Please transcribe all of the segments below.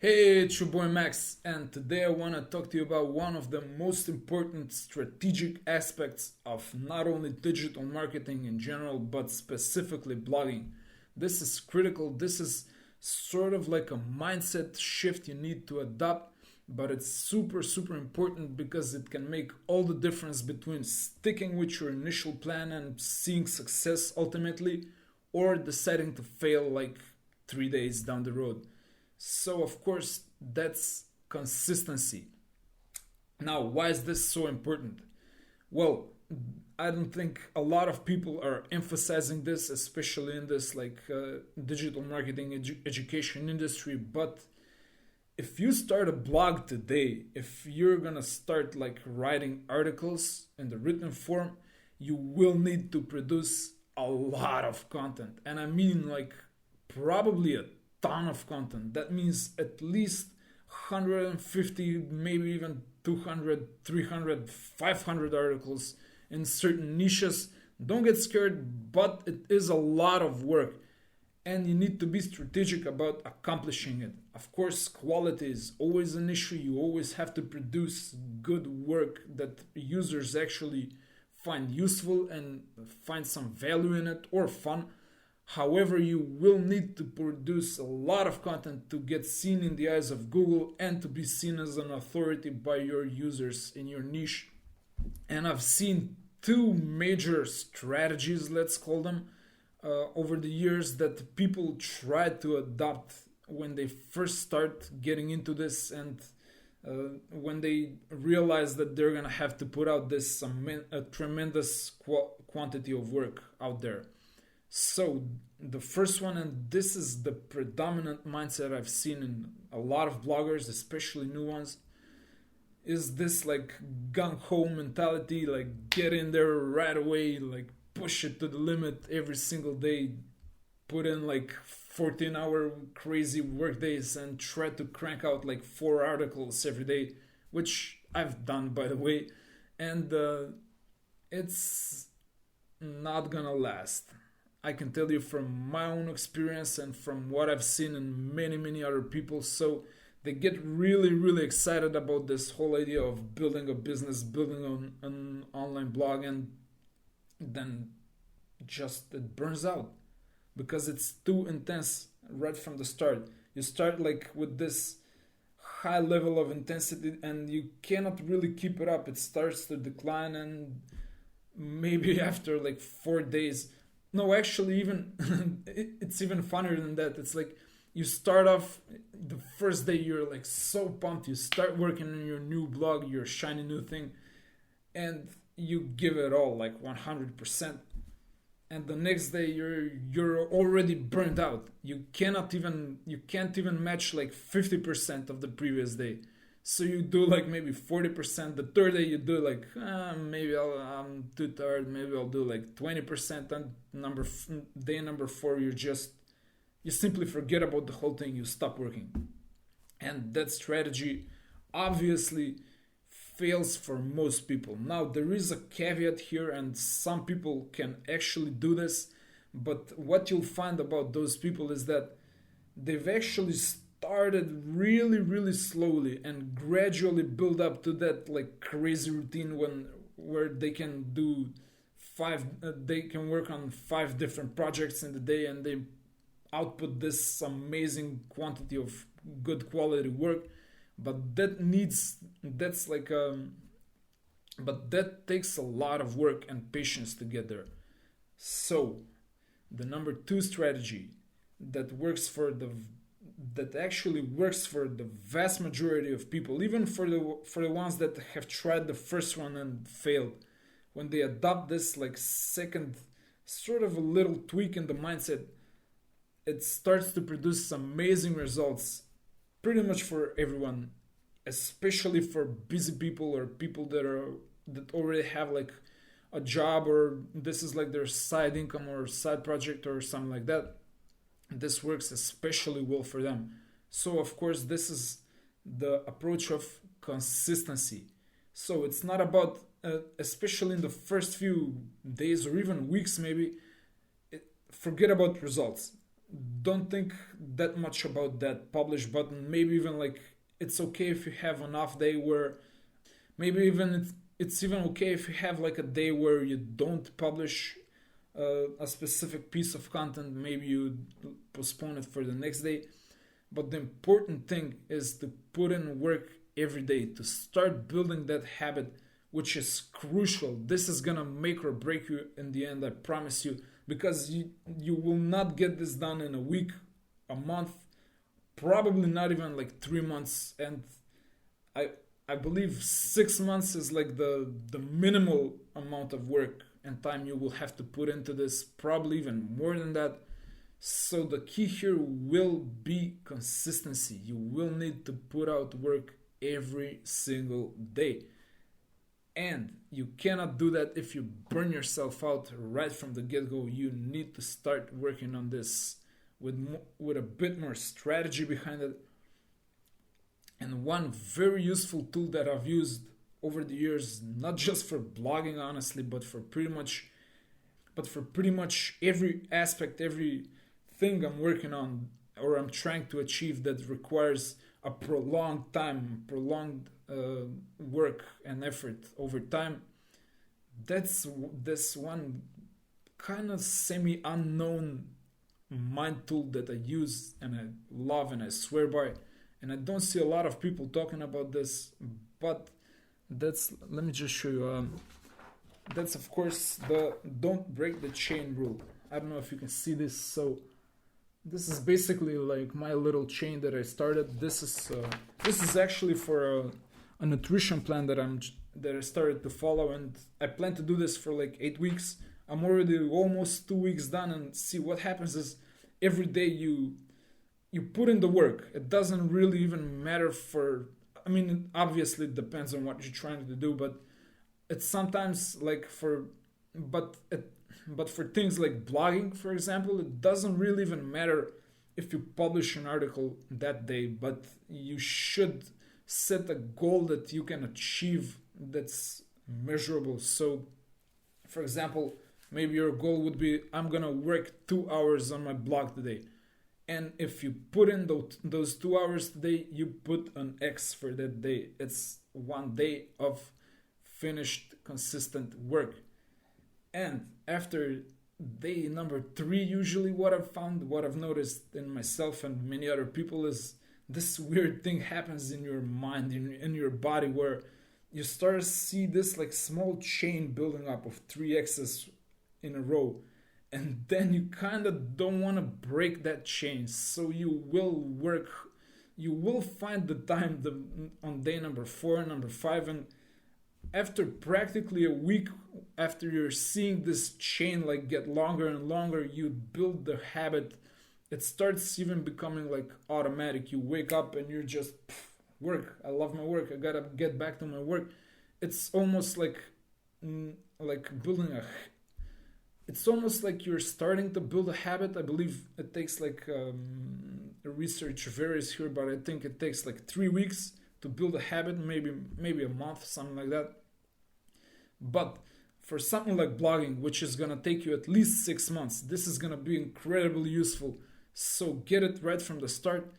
Hey, it's your boy Max, and today I want to talk to you about one of the most important strategic aspects of not only digital marketing in general, but specifically blogging. This is critical. This is sort of like a mindset shift you need to adopt, but it's super important because it can make all the difference between sticking with your initial plan and seeing success ultimately, or deciding to fail like 3 days down the road. So, of course, that's consistency. Now, why is this so important? Well, I don't think a lot of people are emphasizing this, especially in this digital marketing education industry. But if you start a blog today, if you're gonna start like writing articles in the written form, you will need to produce a lot of content. And I mean like probably a ton of content. That means at least 150, maybe even 200, 300, 500 articles in certain niches. Don't get scared, but it is a lot of work and you need to be strategic about accomplishing it. Of course, quality is always an issue. You always have to produce good work that users actually find useful and find some value in it or fun. However, you will need to produce a lot of content to get seen in the eyes of Google and to be seen as an authority by your users in your niche. And I've seen two major strategies, let's call them, over the years that people try to adopt when they first start getting into this and when they realize that they're gonna have to put out this a tremendous quantity of work out there. So, the first one, and this is the predominant mindset I've seen in a lot of bloggers, especially new ones, is this like gung ho mentality, like get in there right away, like push it to the limit every single day, put in like 14-hour crazy work days and try to crank out like 4 articles every day, which I've done by the way, and it's not gonna last. I can tell you from my own experience and from what I've seen in many other people. So they get really excited about this whole idea of building a business, building an online blog, and then just it burns out because it's too intense right from the start. You start like with this high level of intensity and you cannot really keep it up. It starts to decline, and maybe after like 4 days, no, actually, even it's even funnier than that. It's like you start off the first day, you're like so pumped. You start working on your new blog, your shiny new thing, and you give it all like 100%. And the next day, you're already burned out. You can't even match like 50% of the previous day. So you do like maybe 40%. The third day you do like maybe I'm too tired. Maybe I'll do like 20%. And day number four, you simply forget about the whole thing. You stop working, and that strategy obviously fails for most people. Now there is a caveat here, and some people can actually do this. But what you'll find about those people is that they've actually started really slowly and gradually build up to that like crazy routine when where they can do they can work on 5 different projects in the day, and they output this amazing quantity of good quality work. But that's like but that takes a lot of work and patience to get there. So the number two strategy that works for the that actually works for the vast majority of people, even for the ones that have tried the first one and failed, when they adopt this like second sort of a little tweak in the mindset, it starts to produce amazing results pretty much for everyone, especially for busy people or people that already have like a job, or this is like their side income or side project or something like that. This works especially well for them. So, of course, this is the approach of consistency. So, it's not about, especially in the first few days or even weeks, maybe, forget about results. don't think that much about that publish button. Maybe even like it's okay if you have an off day where maybe even it's even okay if you have like a day where you don't publish a specific piece of content. Maybe you postpone it for the next day. But the important thing is to put in work every day to start building that habit, which is crucial. This is gonna make or break you in the end, I promise you, because you will not get this done in a week, a month, probably not even like 3 months. And I I believe 6 months is like the minimal amount of work and time you will have to put into this, probably even more than that. So the key here will be consistency. You will need to put out work every single day. And you cannot do that if you burn yourself out right from the get-go. You need to start working on this with a bit more strategy behind it. And one very useful tool that I've used over the years, not just for blogging honestly, but for pretty much every aspect, every thing I'm working on or I'm trying to achieve that requires a prolonged time, prolonged work and effort over time. That's this one kind of semi unknown mind tool that I use and I love and I swear by. And I don't see a lot of people talking about this, but let me just show you. That's of course the don't break the chain rule. I don't know if you can see this. So this is basically like my little chain that I started. This is actually for a nutrition plan that I started to follow, and I plan to do this for like 8 weeks. I'm already almost 2 weeks done, and see what happens is every day you put in the work. It doesn't really even matter I mean, it obviously depends on what you're trying to do, but it's sometimes like but for things like blogging, for example, it doesn't really even matter if you publish an article that day, but you should set a goal that you can achieve that's measurable. So, for example, maybe your goal would be, I'm gonna work 2 hours on my blog today. And if you put in those 2 hours today, you put an X for that day. It's one day of finished, consistent work. And after day number 3, usually what I've noticed in myself and many other people is this weird thing happens in your mind, in your body, where you start to see this like small chain building up of 3X's in a row. And then you kind of don't want to break that chain, so you will find the time on day number 4, number 5, and after practically a week, after you're seeing this chain like get longer and longer, you build the habit. It starts even becoming like automatic. You wake up and you're just work. I love my work. I gotta get back to my work. It's almost like building a. It's almost like you're starting to build a habit. I believe it takes like research varies here, but I think it takes like 3 weeks to build a habit, maybe a month, something like that. But for something like blogging, which is gonna take you at least 6 months, this is gonna be incredibly useful. So get it right from the start.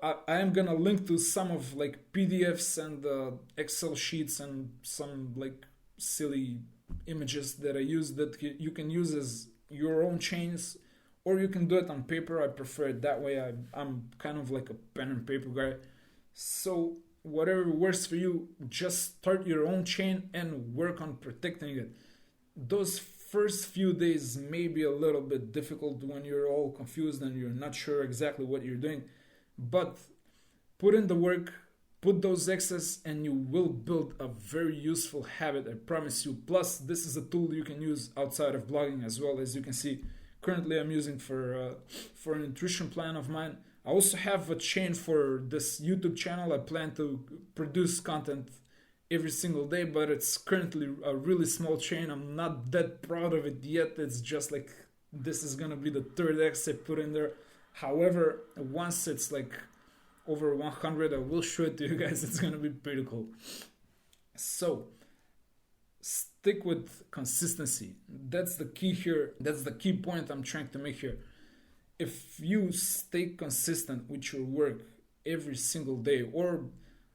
I am gonna link to some of like PDFs and Excel sheets and some like silly images that I use that you can use as your own chains, or you can do it on paper. I prefer it that way. I'm kind of like a pen and paper guy. So whatever works for you, just start your own chain and work on protecting it. Those first few days may be a little bit difficult when you're all confused and you're not sure exactly what you're doing, but put in the work, put those X's, and you will build a very useful habit, I promise you. Plus, this is a tool you can use outside of blogging as well. As you can see, currently I'm using for a nutrition plan of mine. I also have a chain for this YouTube channel. I plan to produce content every single day, but it's currently a really small chain. I'm not that proud of it yet. It's just like this is gonna be the third X I put in there. However, once it's like over 100, I will show it to you guys. It's gonna be pretty cool. So stick with consistency. That's the key here. That's the key point I'm trying to make here. if you stay consistent with your work every single day, or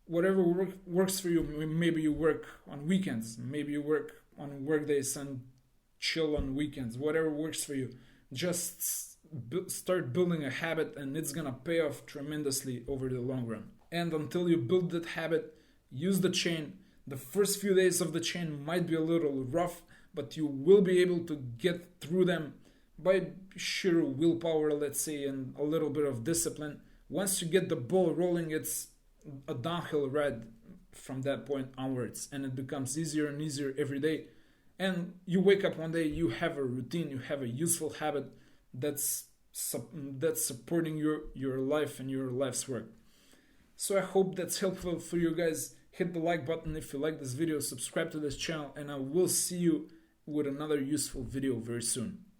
whatever works for you, maybe you work on weekends, maybe you work on work days and chill on weekends, whatever works for you, just start building a habit, and it's gonna pay off tremendously over the long run. And until you build that habit, use the chain. The first few days of the chain might be a little rough, but you will be able to get through them by sheer willpower, let's say, and a little bit of discipline. Once you get the ball rolling, it's a downhill ride from that point onwards, and it becomes easier and easier every day. And you wake up one day, you have a routine, you have a useful habit that's supporting your life and your life's work. So I hope that's helpful for you guys. Hit the like button if you like this video, subscribe to this channel, and I will see you with another useful video very soon.